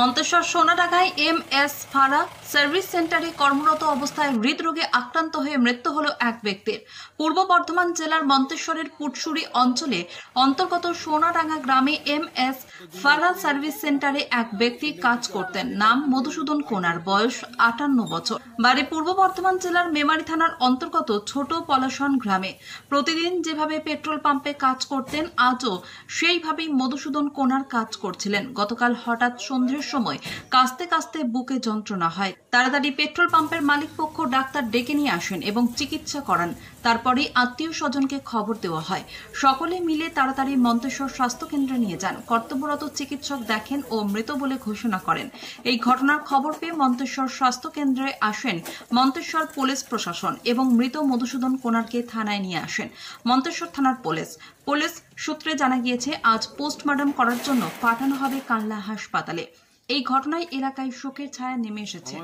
Manteswar সোনাডাঙ্গায় MS Fara service সেন্টারে কর্মরত অবস্থায় হৃদরোগে আক্রান্ত হয়ে মৃত্যু হল এক ব্যক্তির। পূর্ব বর্ধমান জেলার মন্তেশ্বরের পুটসুরি অঞ্চলে অন্তর্গত সোনাডাঙ্গা গ্রামে এমএস ফারা সার্ভিস সেন্টারে এক ব্যক্তি কাজ করতেন। নাম মধুসূদন কোনার, বয়স 58 বছর, বাড়ি পূর্ব বর্ধমান জেলার মেমারি থানার অন্তর্গত ছোট পলাশন গ্রামে। প্রতিদিন যেভাবে পেট্রোল পাম্পে কাজ করতেন, আজও সেইভাবেই মধুসূদন কোনার কাজ করছিলেন। গতকাল হঠাৎ সন্ধ্যের সময় কাস্তে কাস্তে বুকে যন্ত্রণা হয়। তাড়াতাড়ি পেট্রোল পাম্পের মালিক পক্ষ ডাক্তার ডেকে নিয়ে আসেন এবং চিকিৎসা করান। তারপরেই আত্মীয় স্বজনকে খবর দেওয়া হয়। সকলে মিলে তাড়াতাড়ি মন্তেশ্বর স্বাস্থ্য কেন্দ্রে নিয়ে যান। কর্তব্যরত চিকিৎসক দেখেন ও মৃত বলে ঘোষণা করেন। এই ঘটনার খবর পেয়ে মন্তেশ্বর স্বাস্থ্য কেন্দ্রে আসেন মন্তেশ্বর পুলিশ প্রশাসন এবং মৃত মধুসূদন কোনারকে থানায় নিয়ে আসেন মন্তেশ্বর থানার পুলিশ সূত্রে জানা গিয়েছে আজ পোস্টমর্টম করার জন্য পাঠানো হবে কানলা হাসপাতালে। এই ঘটনায় এলাকায় শোকের ছায়া নেমে এসেছে।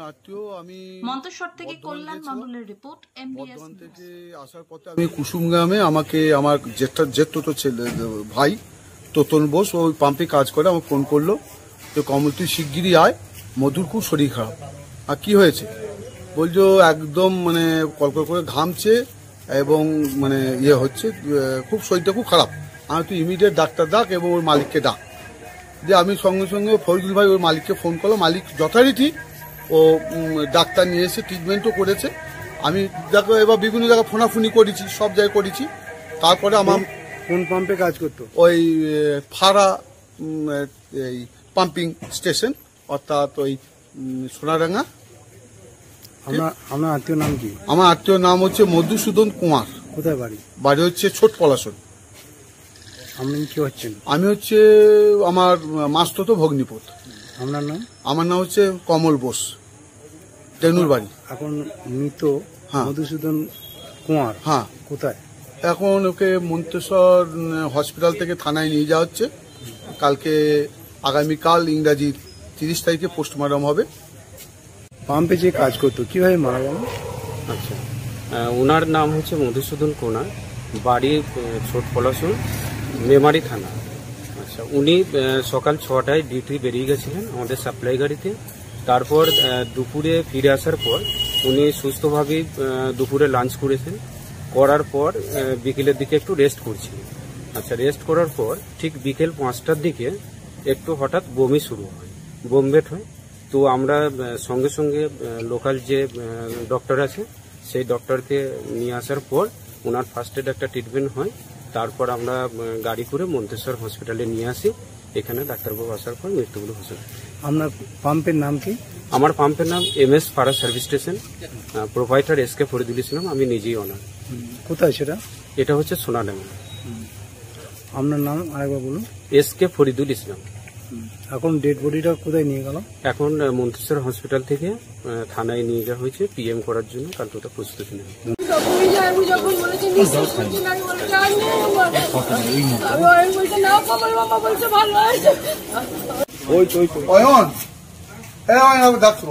মন্তেশ্বর থেকে কল্যাণ মণ্ডলের রিপোর্ট, এমবিএস। থেকে আসার পথে আমি কুসুম গ্রামে আমাকে আমার জেঠতো ছেলে ভাই তোতন বোস ওই পাম্পে কাজ করে আমাকে ফোন করলো, তো কমিটি শিগগিরই আয়, মধুর খুব শরীর খারাপ। আর কি হয়েছে বলছো, একদম মানে কলকল করে ঘামছে এবং মানে হচ্ছে, খুব শরীরটা খুব খারাপ। আমি তুই ইমিডিয়েট ডাক্তার ডাক এবং ওর মালিককে ডাক। যে আমি সঙ্গে সঙ্গে ফরিদুল ভাই ওর মালিককে ফোন করলো। মালিক যথারীতি ও ডাক্তার নিয়ে এসে ট্রিটমেন্টও করেছে। আমি দেখো এবার বিভিন্ন জায়গায় ফোনাফুনি করেছি, সব জায়গায় করেছি। তারপরে আমার কোন পাম্পে কাজ করতো? ওই ফারা এই পাম্পিং স্টেশন, অর্থাৎ ওই সোনাডাঙ্গা। আপনার আত্মীয় নাম কি? আমার আত্মীয় নাম হচ্ছে মধুসূদন কুমার। কোথায় বাড়ি? বাড়ি হচ্ছে ছোট পলাশন। আপনি কি হচ্ছেন? আমি হচ্ছে আমার মাস্ততো ভগ্নিপত। আপনার নাম? আমার নাম হচ্ছে কমল বোস, টেনুর বাড়ি। এখন মৃত মধুসূদন কুমার কোথায়? এখন ওকে মন্তেশ্বর হসপিটাল থেকে থানায় নিয়ে যাওয়া হচ্ছে। কালকে আগামীকাল ইংরাজির 30 তারিখে পোস্টমর্টম হবে। পাম্পে যে কাজ করতো কিভাবে মারা গেল? আচ্ছা, ওনার নাম হচ্ছে মধুসূদন কোনার, বাড়ি ছোট পলাশন, মেমারি থানা। আচ্ছা, উনি সকাল 6টায় ডিউটি বেরিয়ে গেছিলেন আমাদের সাপ্লাই গাড়িতে। তারপর দুপুরে ফিরে আসার পর উনি সুস্থভাবেই দুপুরে লাঞ্চ করেছেন। করার পর বিকেলের দিকে একটু রেস্ট করছিলেন। আচ্ছা, রেস্ট করার পর ঠিক বিকেল 5টার দিকে একটু হঠাৎ বমি শুরু হয়, বমবেট হয়। তো আমরা সঙ্গে সঙ্গে লোকাল যে ডক্টর আছে সেই ডক্টরকে নিয়ে আসার পর ওনার ফার্স্ট এড একটা ট্রিটমেন্ট হয়। তারপর আমরা গাড়ি করে মন্তেশ্বর হসপিটালে নিয়ে আসি। এখানে ডাক্তারবাবু আসার পর মৃত্যুগুলো হয়েছে। আপনার পাম্পের নাম কি? আমার পাম্পের নাম MS Fara service station, provider SK Faridul Islam, আমি নিজেই ওনার। কোথায় সেটা? এটা হচ্ছে সোনাডাঙ্গা। আপনার নাম আরেকবার বলুন। এসকে ফরিদুল ইসলাম। এখন ডেড বডিটা কোথায় নিয়ে গেল? এখন মন্তেশ্বর হসপিটাল থেকে থানায় নিয়ে যাওয়া হয়েছে পিএম করার জন্য। কালকে ওটা প্রস্তুতি নেবে। ডাক্তার